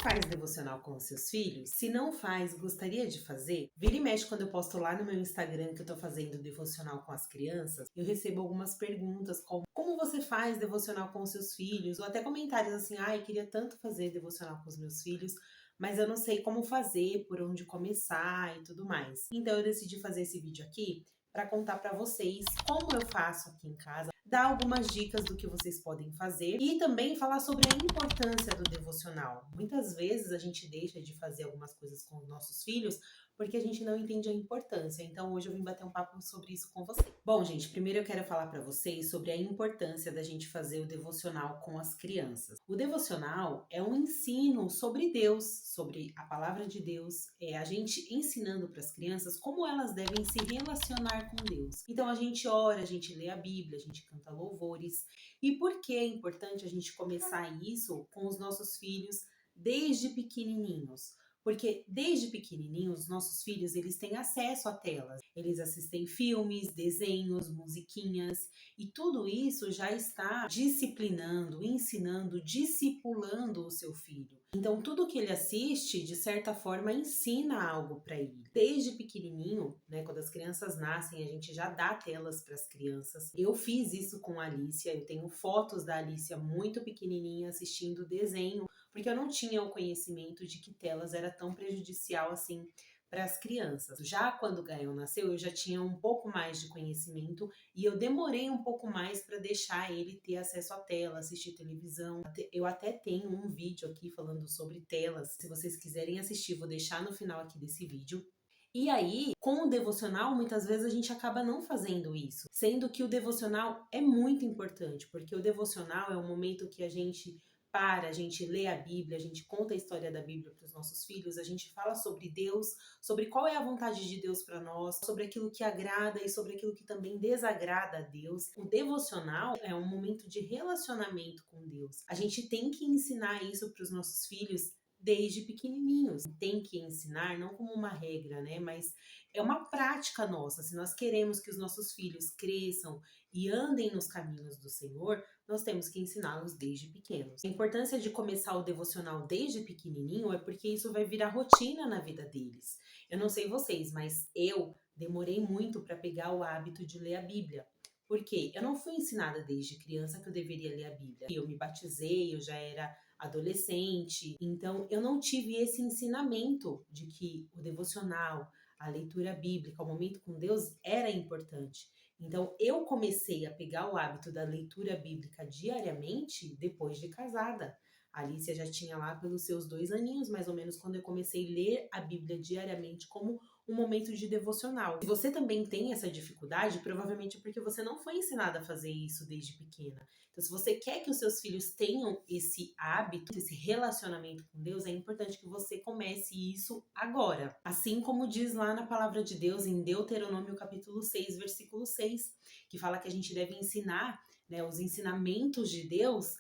faz devocional com os seus filhos? Se não faz, gostaria de fazer? Vira e mexe quando eu posto lá no meu Instagram que eu tô fazendo devocional com as crianças, eu recebo algumas perguntas como você faz devocional com os seus filhos? Ou até comentários assim, ai, queria tanto fazer devocional com os meus filhos, mas eu não sei como fazer, por onde começar e tudo mais. Então eu decidi fazer esse vídeo aqui para contar para vocês como eu faço aqui em casa, dar algumas dicas do que vocês podem fazer e também falar sobre a importância do devocional. Muitas vezes a gente deixa de fazer algumas coisas com os nossos filhos porque a gente não entende a importância. Então hoje eu vim bater um papo sobre isso com vocês. Bom, gente, primeiro eu quero falar para vocês sobre a importância da gente fazer o devocional com as crianças. O devocional é um ensino sobre Deus, sobre a palavra de Deus, é a gente ensinando para as crianças como elas devem se relacionar com Deus. Então a gente ora, a gente lê a Bíblia, a gente canta louvores. E por que é importante a gente começar isso com os nossos filhos desde pequenininhos? Porque desde pequenininhos, os nossos filhos, eles têm acesso a telas. Eles assistem filmes, desenhos, musiquinhas, e tudo isso já está disciplinando, ensinando, discipulando o seu filho. Então, tudo que ele assiste, de certa forma, ensina algo para ele. Desde pequenininho, né, quando as crianças nascem, a gente já dá telas para as crianças. Eu fiz isso com a Alicia, eu tenho fotos da Alicia muito pequenininha assistindo desenho, porque eu não tinha o conhecimento de que telas era tão prejudicial assim para as crianças. Já quando o Gael nasceu, eu já tinha um pouco mais de conhecimento e eu demorei um pouco mais para deixar ele ter acesso à tela, assistir televisão. Eu até tenho um vídeo aqui falando sobre telas. Se vocês quiserem assistir, vou deixar no final aqui desse vídeo. E aí, com o devocional, muitas vezes a gente acaba não fazendo isso, sendo que o devocional é muito importante, porque o devocional é um momento que a gente a gente lê a Bíblia, a gente conta a história da Bíblia para os nossos filhos, a gente fala sobre Deus, sobre qual é a vontade de Deus para nós, sobre aquilo que agrada e sobre aquilo que também desagrada a Deus. O devocional é um momento de relacionamento com Deus. A gente tem que ensinar isso para os nossos filhos desde pequenininhos. Tem que ensinar, não como uma regra, né? Mas é uma prática nossa. Se nós queremos que os nossos filhos cresçam e andem nos caminhos do Senhor, nós temos que ensiná-los desde pequenos. A importância de começar o devocional desde pequenininho é porque isso vai virar rotina na vida deles. Eu não sei vocês, mas eu demorei muito para pegar o hábito de ler a Bíblia. Porque eu não fui ensinada desde criança que eu deveria ler a Bíblia. Eu me batizei, eu já era adolescente, então eu não tive esse ensinamento de que o devocional, a leitura bíblica, o momento com Deus era importante. Então eu comecei a pegar o hábito da leitura bíblica diariamente depois de casada. A Alicia já tinha lá pelos seus 2 aninhos, mais ou menos, quando eu comecei a ler a Bíblia diariamente como um momento de devocional. Se você também tem essa dificuldade, provavelmente é porque você não foi ensinada a fazer isso desde pequena. Então, se você quer que os seus filhos tenham esse hábito, esse relacionamento com Deus, é importante que você comece isso agora. Assim como diz lá na palavra de Deus, em Deuteronômio capítulo 6, versículo 6, que fala que a gente deve ensinar, né, os ensinamentos de Deus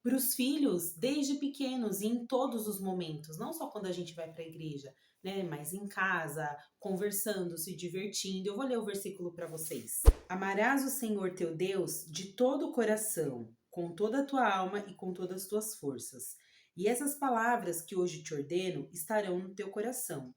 para os filhos desde pequenos e em todos os momentos, não só quando a gente vai para a igreja, né, mas em casa, conversando, se divertindo. Eu vou ler o versículo para vocês. Amarás o Senhor teu Deus de todo o coração, com toda a tua alma e com todas as tuas forças. E essas palavras que hoje te ordeno estarão no teu coração.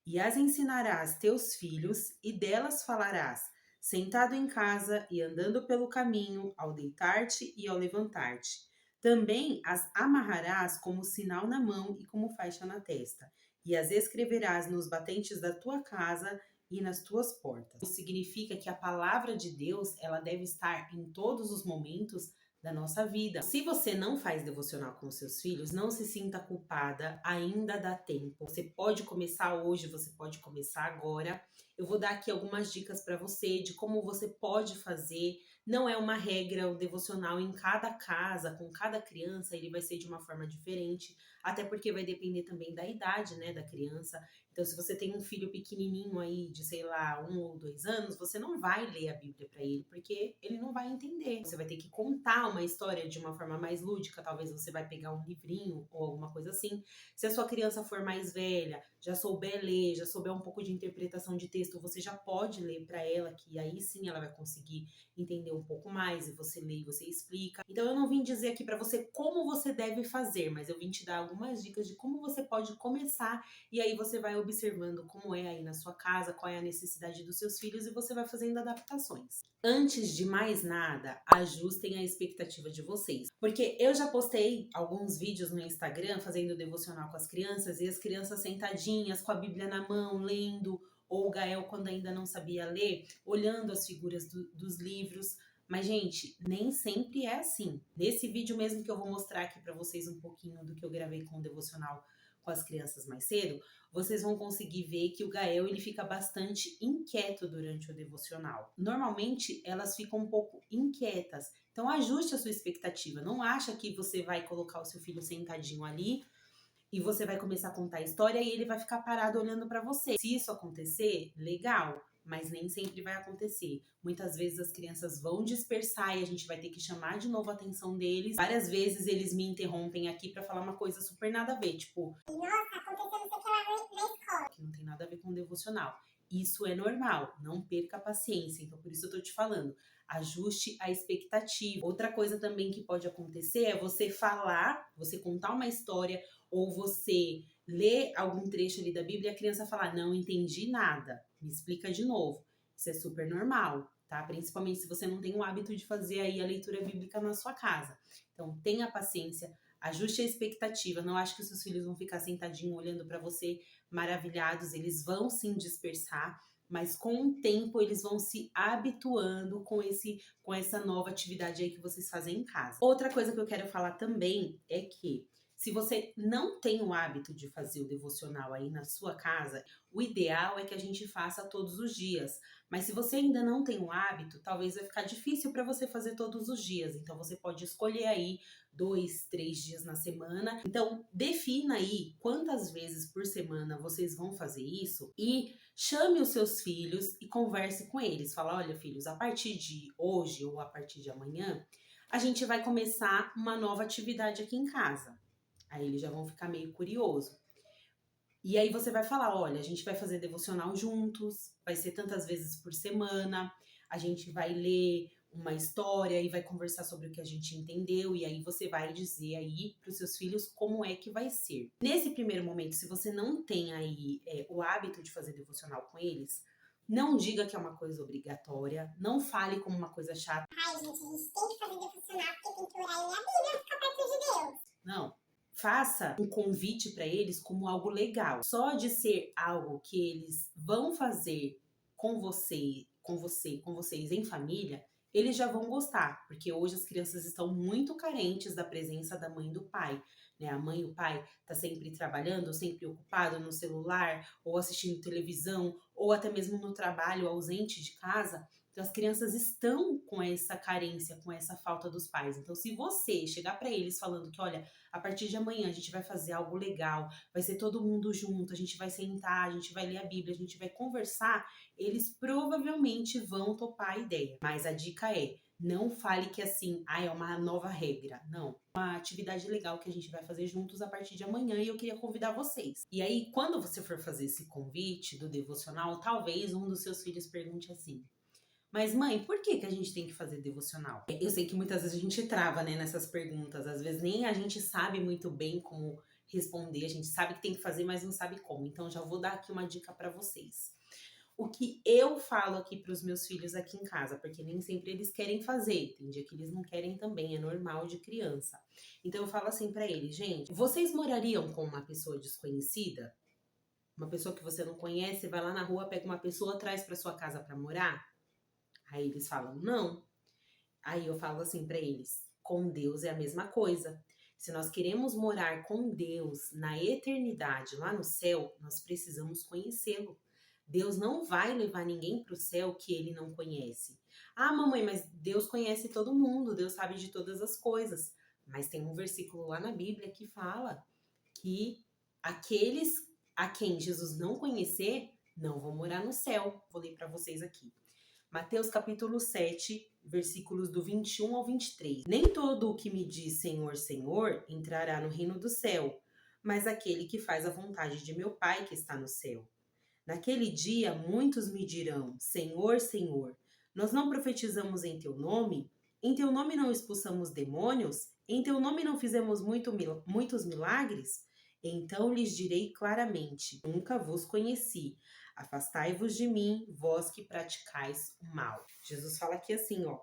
E as ensinarás teus filhos, e delas falarás, sentado em casa e andando pelo caminho, ao deitar-te e ao levantar-te. Também as amarrarás como sinal na mão e como faixa na testa, e as escreverás nos batentes da tua casa e nas tuas portas. Isso significa que a palavra de Deus, ela deve estar em todos os momentos da nossa vida. Se você não faz devocional com os seus filhos, não se sinta culpada, ainda dá tempo. Você pode começar hoje, você pode começar agora. Eu vou dar aqui algumas dicas para você de como você pode fazer. Não é uma regra, o devocional em cada casa, com cada criança, ele vai ser de uma forma diferente, até porque vai depender também da idade, né, da criança. Então, se você tem um filho pequenininho aí de, sei lá, 1 ou 2 anos, você não vai ler a Bíblia para ele, porque ele não vai entender. Você vai ter que contar uma história de uma forma mais lúdica, talvez você vai pegar um livrinho ou alguma coisa assim. Se a sua criança for mais velha, já souber ler, já souber um pouco de interpretação de texto, você já pode ler para ela, que aí sim ela vai conseguir entender um pouco mais, e você lê e você explica. Então eu não vim dizer aqui para você como você deve fazer, mas eu vim te dar algumas dicas de como você pode começar, e aí você vai observando como é aí na sua casa, qual é a necessidade dos seus filhos, e você vai fazendo adaptações. Antes de mais nada, ajustem a expectativa de vocês. Porque eu já postei alguns vídeos no Instagram fazendo devocional com as crianças, e as crianças sentadinhas, com a Bíblia na mão, lendo, ou o Gael, quando ainda não sabia ler, olhando as figuras dos livros. Mas, gente, nem sempre é assim. Nesse vídeo mesmo que eu vou mostrar aqui para vocês um pouquinho do que eu gravei com o devocional com as crianças mais cedo, vocês vão conseguir ver que o Gael ele fica bastante inquieto durante o devocional. Normalmente, elas ficam um pouco inquietas. Então, ajuste a sua expectativa. Não acha que você vai colocar o seu filho sentadinho ali e você vai começar a contar a história e ele vai ficar parado olhando para você. Se isso acontecer, legal, mas nem sempre vai acontecer. Muitas vezes as crianças vão dispersar e a gente vai ter que chamar de novo a atenção deles. Várias vezes eles me interrompem aqui para falar uma coisa super nada a ver, tipo, nossa, aconteceu não sei o que lá na escola, que não tem nada a ver com o devocional. Isso é normal, não perca a paciência. Então, por isso eu tô te falando, ajuste a expectativa. Outra coisa também que pode acontecer é você falar, você contar uma história, ou você ler algum trecho ali da Bíblia e a criança falar, não entendi nada, me explica de novo. Isso é super normal, tá? Principalmente se você não tem o hábito de fazer aí a leitura bíblica na sua casa. Então, tenha paciência, ajuste a expectativa. Não acho que os seus filhos vão ficar sentadinho olhando para você maravilhados, eles vão sim dispersar, mas com o tempo eles vão se habituando com essa nova atividade aí que vocês fazem em casa. Outra coisa que eu quero falar também é que se você não tem o hábito de fazer o devocional aí na sua casa, o ideal é que a gente faça todos os dias. Mas se você ainda não tem o hábito, talvez vai ficar difícil para você fazer todos os dias. Então você pode escolher aí 2, 3 dias na semana. Então defina aí quantas vezes por semana vocês vão fazer isso e chame os seus filhos e converse com eles. Fala, olha, filhos, a partir de hoje ou a partir de amanhã, a gente vai começar uma nova atividade aqui em casa. Aí eles já vão ficar meio curioso. E aí você vai falar, olha, a gente vai fazer devocional juntos, vai ser tantas vezes por semana, a gente vai ler uma história e vai conversar sobre o que a gente entendeu, e aí você vai dizer aí para os seus filhos como é que vai ser. Nesse primeiro momento, se você não tem aí o hábito de fazer devocional com eles, não diga que é uma coisa obrigatória, não fale como uma coisa chata. Ai, gente, a gente tem que fazer devocional porque tem que orar e ler a Bíblia, ficar perto de Deus. Não. Faça um convite para eles como algo legal. Só de ser algo que eles vão fazer com vocês em família, eles já vão gostar, porque hoje as crianças estão muito carentes da presença da mãe e do pai, né? A mãe e o pai tá sempre trabalhando, sempre ocupado no celular, ou assistindo televisão, ou até mesmo no trabalho, ausente de casa. Então as crianças estão com essa carência, com essa falta dos pais. Então se você chegar para eles falando que, olha, a partir de amanhã a gente vai fazer algo legal, vai ser todo mundo junto, a gente vai sentar, a gente vai ler a Bíblia, a gente vai conversar, eles provavelmente vão topar a ideia. Mas a dica é, não fale que assim, é uma nova regra. Não. Uma atividade legal que a gente vai fazer juntos a partir de amanhã e eu queria convidar vocês. E aí, quando você for fazer esse convite do devocional, talvez um dos seus filhos pergunte assim, mas mãe, por que a gente tem que fazer devocional? Eu sei que muitas vezes a gente trava, né, nessas perguntas. Às vezes nem a gente sabe muito bem como responder. A gente sabe que tem que fazer, mas não sabe como. Então já vou dar aqui uma dica para vocês. O que eu falo aqui para os meus filhos aqui em casa, porque nem sempre eles querem fazer. Tem dia que eles não querem também, é normal de criança. Então eu falo assim para eles, gente, vocês morariam com uma pessoa desconhecida? Uma pessoa que você não conhece, vai lá na rua, pega uma pessoa, traz para sua casa para morar? Aí eles falam, não. Aí eu falo assim para eles, com Deus é a mesma coisa. Se nós queremos morar com Deus na eternidade, lá no céu, nós precisamos conhecê-lo. Deus não vai levar ninguém para o céu que ele não conhece. Ah, mamãe, mas Deus conhece todo mundo, Deus sabe de todas as coisas. Mas tem um versículo lá na Bíblia que fala que aqueles a quem Jesus não conhecer, não vão morar no céu. Vou ler para vocês aqui. Mateus capítulo 7, versículos do 21 ao 23. Nem todo o que me diz Senhor, Senhor entrará no reino do céu, mas aquele que faz a vontade de meu Pai que está no céu. Naquele dia muitos me dirão, Senhor, Senhor, nós não profetizamos em teu nome? Em teu nome não expulsamos demônios? Em teu nome não fizemos muitos milagres? Então lhes direi claramente, nunca vos conheci. Afastai-vos de mim, vós que praticais o mal. Jesus fala aqui assim, ó.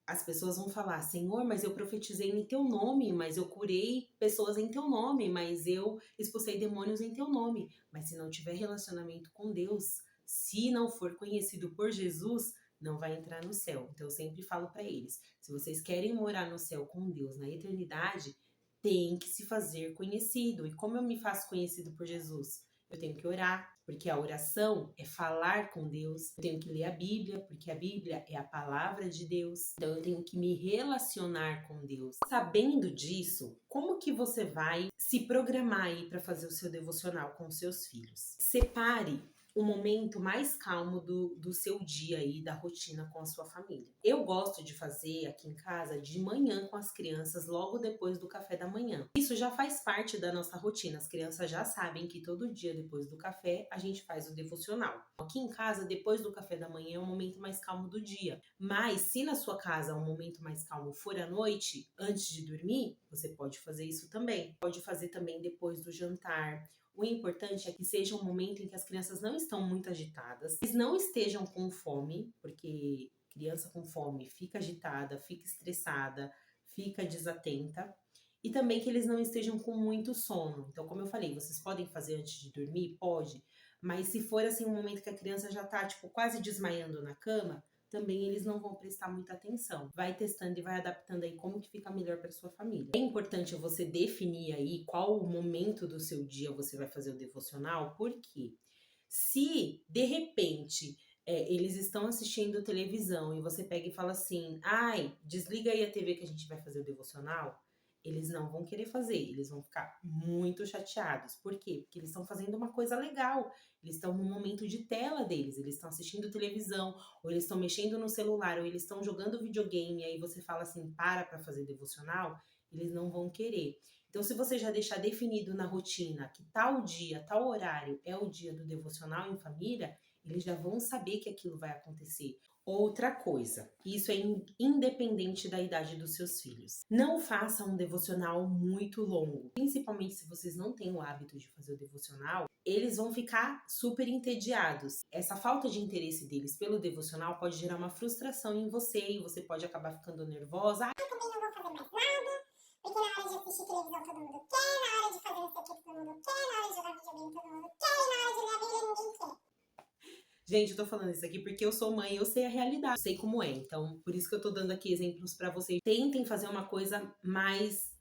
As pessoas vão falar, Senhor, mas eu profetizei em teu nome, mas eu curei pessoas em teu nome, mas eu expulsei demônios em teu nome. Mas se não tiver relacionamento com Deus, se não for conhecido por Jesus, não vai entrar no céu. Então eu sempre falo para eles, se vocês querem morar no céu com Deus na eternidade, tem que se fazer conhecido. E como eu me faço conhecido por Jesus? Eu tenho que orar, porque a oração é falar com Deus. Eu tenho que ler a Bíblia, porque a Bíblia é a palavra de Deus. Então eu tenho que me relacionar com Deus. Sabendo disso, como que você vai se programar aí para fazer o seu devocional com os seus filhos? Separe o momento mais calmo do seu dia aí, da rotina com a sua família. Eu gosto de fazer aqui em casa de manhã com as crianças, logo depois do café da manhã. Isso já faz parte da nossa rotina. As crianças já sabem que todo dia depois do café a gente faz o devocional. Aqui em casa, depois do café da manhã é o momento mais calmo do dia. Mas se na sua casa o momento mais calmo for à noite, antes de dormir, você pode fazer isso também. Pode fazer também depois do jantar. O importante é que seja um momento em que as crianças não estão muito agitadas, eles não estejam com fome, porque criança com fome fica agitada, fica estressada, fica desatenta, e também que eles não estejam com muito sono. Então, como eu falei, vocês podem fazer antes de dormir? Pode, mas se for assim um momento que a criança já tá, tipo, quase desmaiando na cama, também eles não vão prestar muita atenção. Vai testando e vai adaptando aí como que fica melhor para sua família. É importante você definir aí qual o momento do seu dia você vai fazer o devocional, porque se de repente eles estão assistindo televisão e você pega e fala assim, ai, desliga aí a TV que a gente vai fazer o devocional, eles não vão querer fazer, eles vão ficar muito chateados. Por quê? Porque eles estão fazendo uma coisa legal, eles estão no momento de tela deles, eles estão assistindo televisão, ou eles estão mexendo no celular, ou eles estão jogando videogame, e aí você fala assim, para fazer devocional, eles não vão querer. Então, se você já deixar definido na rotina que tal dia, tal horário é o dia do devocional em família, eles já vão saber que aquilo vai acontecer. Outra coisa, isso é independente da idade dos seus filhos. Não faça um devocional muito longo, principalmente se vocês não têm o hábito de fazer o devocional, eles vão ficar super entediados. Essa falta de interesse deles pelo devocional pode gerar uma frustração em você e você pode acabar ficando nervosa. Eu também não vou fazer mais nada, porque na hora de assistir televisão todo mundo quer, na hora de fazer isso aqui todo mundo quer, na hora de jogar videogame todo mundo quer, e na hora de ler a Bíblia ninguém quer. Gente, eu tô falando isso aqui porque eu sou mãe, eu sei a realidade, eu sei como é. Então, por isso que eu tô dando aqui exemplos pra vocês. Tentem fazer uma coisa mais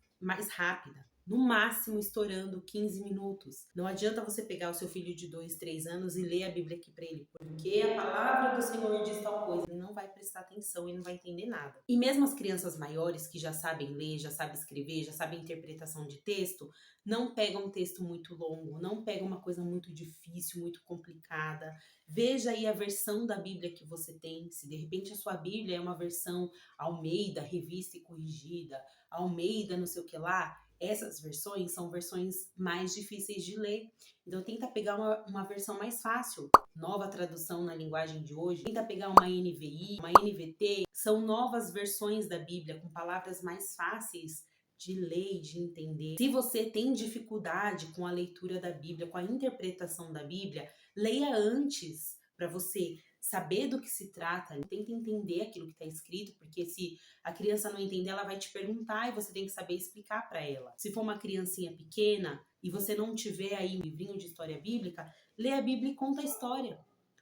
rápida. No máximo, estourando 15 minutos. Não adianta você pegar o seu filho de 2, 3 anos e ler a Bíblia aqui pra ele. Porque a palavra do Senhor diz tal coisa. Ele não vai prestar atenção e não vai entender nada. E mesmo as crianças maiores que já sabem ler, já sabem escrever, já sabem interpretação de texto, não pegam um texto muito longo, não pegam uma coisa muito difícil, muito complicada. Veja aí a versão da Bíblia que você tem. Se de repente a sua Bíblia é uma versão Almeida, revista e corrigida, Almeida não sei o que lá, essas versões são versões mais difíceis de ler. Então tenta pegar uma versão mais fácil, nova tradução na linguagem de hoje. Tenta pegar uma NVI, uma NVT, são novas versões da Bíblia com palavras mais fáceis de ler e de entender. Se você tem dificuldade com a leitura da Bíblia, com a interpretação da Bíblia, leia antes para você saber do que se trata, tenta entender aquilo que está escrito, porque se a criança não entender, ela vai te perguntar e você tem que saber explicar para ela. Se for uma criancinha pequena e você não tiver aí um livrinho de história bíblica, lê a Bíblia e conta a história.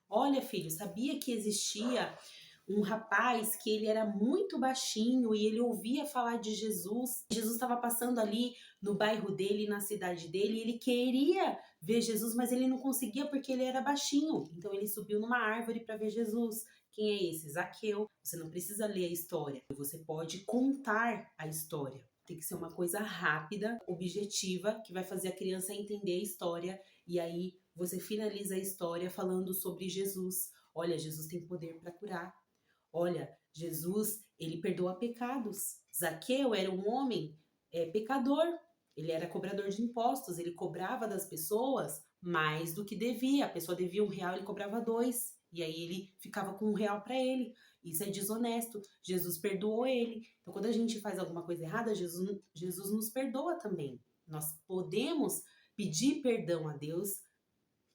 Olha, filho, sabia que existia um rapaz que ele era muito baixinho e ele ouvia falar de Jesus. Jesus estava passando ali no bairro dele, na cidade dele, e ele queria ver Jesus, mas ele não conseguia porque ele era baixinho. Então ele subiu numa árvore para ver Jesus. Quem é esse? Zaqueu. Você não precisa ler a história, você pode contar a história. Tem que ser uma coisa rápida, objetiva, que vai fazer a criança entender a história. E aí você finaliza a história falando sobre Jesus. Olha, Jesus tem poder para curar. Olha, Jesus, ele perdoa pecados. Zaqueu era um homem pecador. Ele era cobrador de impostos. Ele cobrava das pessoas mais do que devia. A pessoa devia R$1, ele cobrava 2. E aí ele ficava com R$1 para ele. Isso é desonesto. Jesus perdoou ele. Então, quando a gente faz alguma coisa errada, Jesus nos perdoa também. Nós podemos pedir perdão a Deus,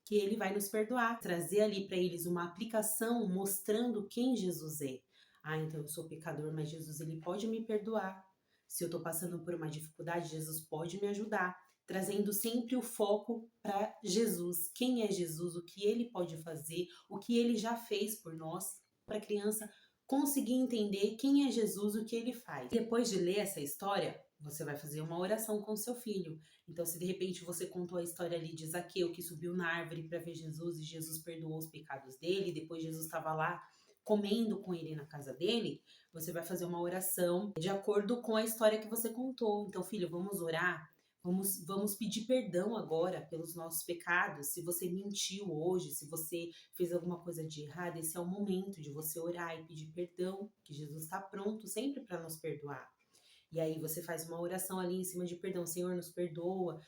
que ele vai nos perdoar. Trazer ali para eles uma aplicação mostrando quem Jesus é. Ah, então eu sou pecador, mas Jesus, ele pode me perdoar. Se eu estou passando por uma dificuldade, Jesus pode me ajudar. Trazendo sempre o foco para Jesus. Quem é Jesus, o que ele pode fazer, o que ele já fez por nós, para a criança conseguir entender quem é Jesus, o que ele faz. Depois de ler essa história, você vai fazer uma oração com seu filho. Então, se de repente você contou a história ali de Zaqueu, que subiu na árvore para ver Jesus e Jesus perdoou os pecados dele, depois Jesus estava lá comendo com ele na casa dele, você vai fazer uma oração de acordo com a história que você contou. Então, filho, vamos orar? Vamos pedir perdão agora pelos nossos pecados. Se você mentiu hoje, se você fez alguma coisa de errado, esse é o momento de você orar e pedir perdão, que Jesus está pronto sempre para nos perdoar. E aí você faz uma oração ali em cima de perdão. Senhor, nos perdoa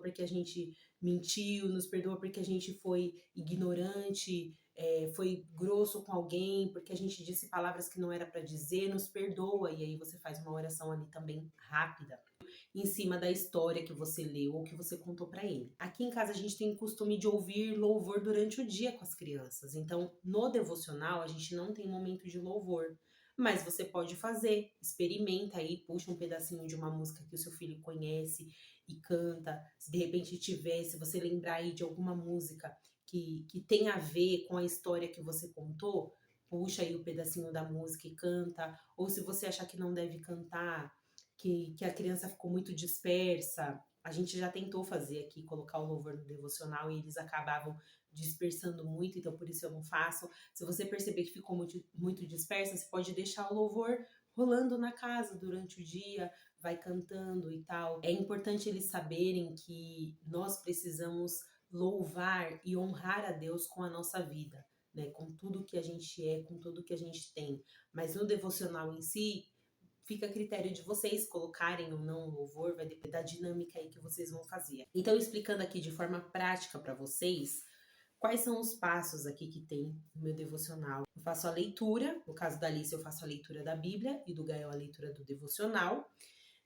porque a gente mentiu, nos perdoa porque a gente foi ignorante, foi grosso com alguém, porque a gente disse palavras que não era para dizer, nos perdoa. E aí você faz uma oração ali também rápida, em cima da história que você leu ou que você contou para ele. Aqui em casa a gente tem o costume de ouvir louvor durante o dia com as crianças. Então, no devocional a gente não tem momento de louvor. Mas você pode fazer, experimenta aí, puxa um pedacinho de uma música que o seu filho conhece e canta. Se de repente tiver, se você lembrar aí de alguma música que tem a ver com a história que você contou, puxa aí o pedacinho da música e canta. Ou se você achar que não deve cantar, que a criança ficou muito dispersa, a gente já tentou fazer aqui, colocar o louvor no devocional e eles acabavam dispersando muito, então por isso eu não faço. Se você perceber que ficou muito dispersa, você pode deixar o louvor rolando na casa durante o dia, vai cantando e tal. É importante eles saberem que nós precisamos louvar e honrar a Deus com a nossa vida, né? Com tudo que a gente é, com tudo que a gente tem. Mas no devocional em si, fica a critério de vocês colocarem ou não o louvor, vai depender da dinâmica aí que vocês vão fazer. Então, explicando aqui de forma prática para vocês, quais são os passos aqui que tem no meu devocional? Eu faço a leitura, no caso da Alice eu faço a leitura da Bíblia e do Gael a leitura do devocional.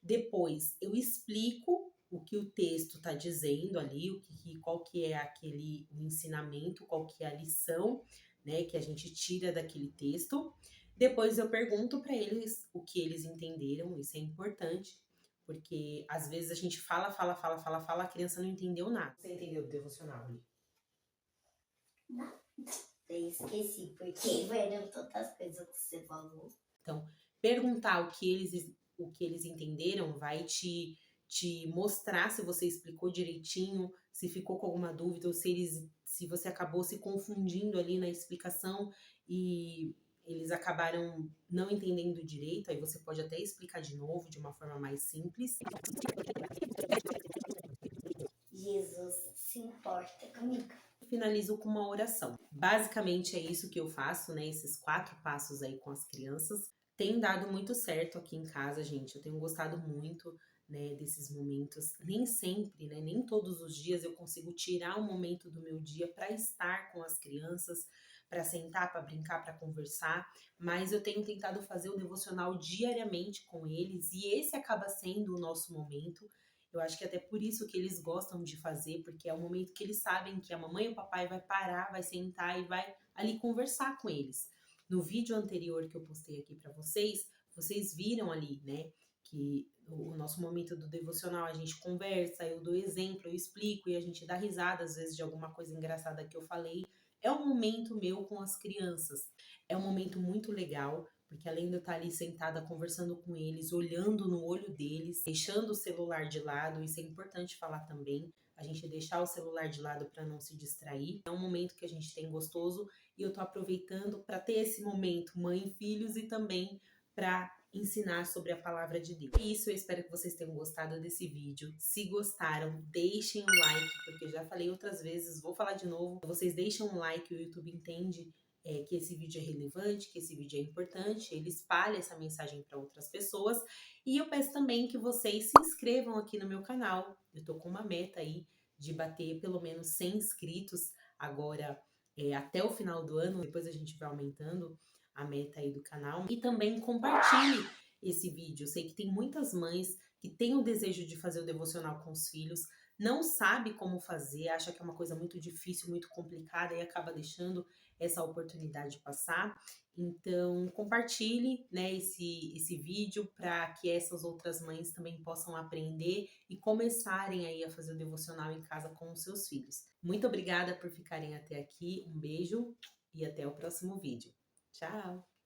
Depois eu explico o que o texto está dizendo ali, qual que é o ensinamento, qual que é a lição, né, que a gente tira daquele texto. Depois eu pergunto para eles o que eles entenderam, isso é importante, porque às vezes a gente fala, a criança não entendeu nada. Você entendeu do devocional ali? Não, eu esqueci, porque foram tantas coisas que você falou. Então, perguntar o que eles entenderam vai te mostrar se você explicou direitinho, se ficou com alguma dúvida, ou se você acabou se confundindo ali na explicação e eles acabaram não entendendo direito, aí você pode até explicar de novo, de uma forma mais simples. Jesus se importa comigo. Finalizo com uma oração. Basicamente é isso que eu faço, né? Esses 4 passos aí com as crianças. Tem dado muito certo aqui em casa, gente. Eu tenho gostado muito, né, desses momentos. Nem sempre, né? Nem todos os dias eu consigo tirar um momento do meu dia para estar com as crianças, para sentar, para brincar, para conversar. Mas eu tenho tentado fazer o devocional diariamente com eles e esse acaba sendo o nosso momento. Eu acho que até por isso que eles gostam de fazer, porque é o momento que eles sabem que a mamãe e o papai vai parar, vai sentar e vai ali conversar com eles. No vídeo anterior que eu postei aqui para vocês viram ali, né, que o nosso momento do devocional a gente conversa, eu dou exemplo, eu explico e a gente dá risada às vezes de alguma coisa engraçada que eu falei. É um momento meu com as crianças. É um momento muito legal, porque além de eu estar ali sentada conversando com eles, olhando no olho deles, deixando o celular de lado, isso é importante falar também, a gente deixar o celular de lado para não se distrair. É um momento que a gente tem gostoso e eu tô aproveitando para ter esse momento mãe e filhos e também para ensinar sobre a palavra de Deus. É isso, eu espero que vocês tenham gostado desse vídeo. Se gostaram, deixem o like, porque eu já falei outras vezes, vou falar de novo. Vocês deixam um like, o YouTube entende que esse vídeo é relevante, que esse vídeo é importante, ele espalha essa mensagem para outras pessoas. E eu peço também que vocês se inscrevam aqui no meu canal. Eu tô com uma meta aí de bater pelo menos 100 inscritos agora até o final do ano, depois a gente vai aumentando a meta aí do canal. E também compartilhe esse vídeo. Eu sei que tem muitas mães que têm o desejo de fazer o devocional com os filhos, não sabe como fazer, acha que é uma coisa muito difícil, muito complicada e acaba deixando essa oportunidade passar. Então, compartilhe, né, esse vídeo para que essas outras mães também possam aprender e começarem aí a fazer o devocional em casa com os seus filhos. Muito obrigada por ficarem até aqui, um beijo e até o próximo vídeo. Tchau!